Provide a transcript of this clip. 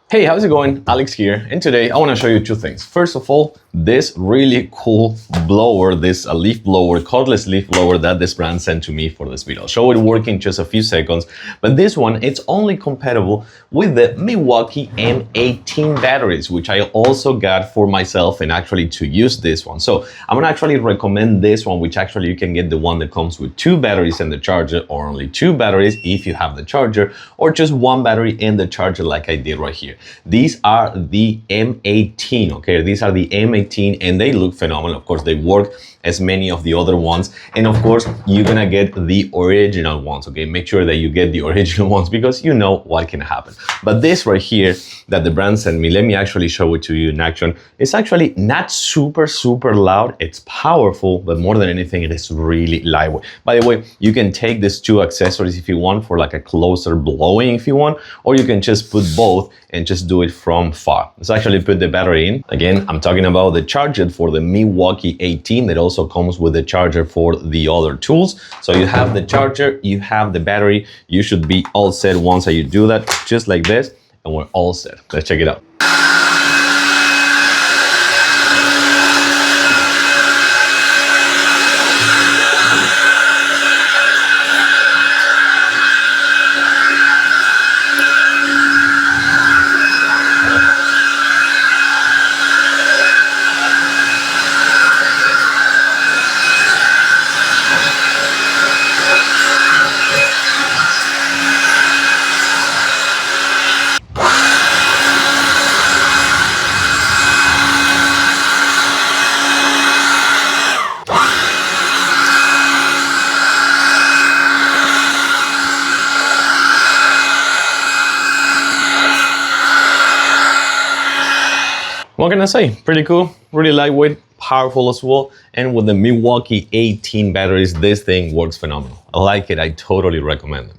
Hey, how's it going? Alex here, and today I want to show you two things. First of all, this really cool blower, this leaf blower, cordless leaf blower that this brand sent to me for this video. I'll show it working in just a few seconds, but this one, it's only compatible with the Milwaukee M18 batteries, which I also got for myself and actually to use this one. So I'm gonna actually recommend this one, which actually you can get the one that comes with two batteries and the charger, or only two batteries if you have the charger, or just one battery and the charger like I did right here. These are the M18, okay? These are the M18 and they look phenomenal. Of course, they work as many of the other ones. And of course, you're gonna get the original ones, okay? Make sure that you get the original ones because you know what can happen. But this right here that the brand sent me, let me actually show it to you in action. It's actually not super loud. It's powerful, but more than anything, it is really lightweight. By the way, you can take these two accessories if you want for like a closer blowing if you want, or you can just put both and just do it from far. Let's actually put the battery in. Again, I'm talking about the charger for the Milwaukee 18 that also comes with the charger for the other tools. So you have the charger, you have the battery, you should be all set once that you do that, just like this, and we're all set. Let's check it out. What can I say? Pretty cool, really lightweight, powerful as well. And with the Milwaukee 18 batteries, this thing works phenomenal. I like it, I totally recommend it.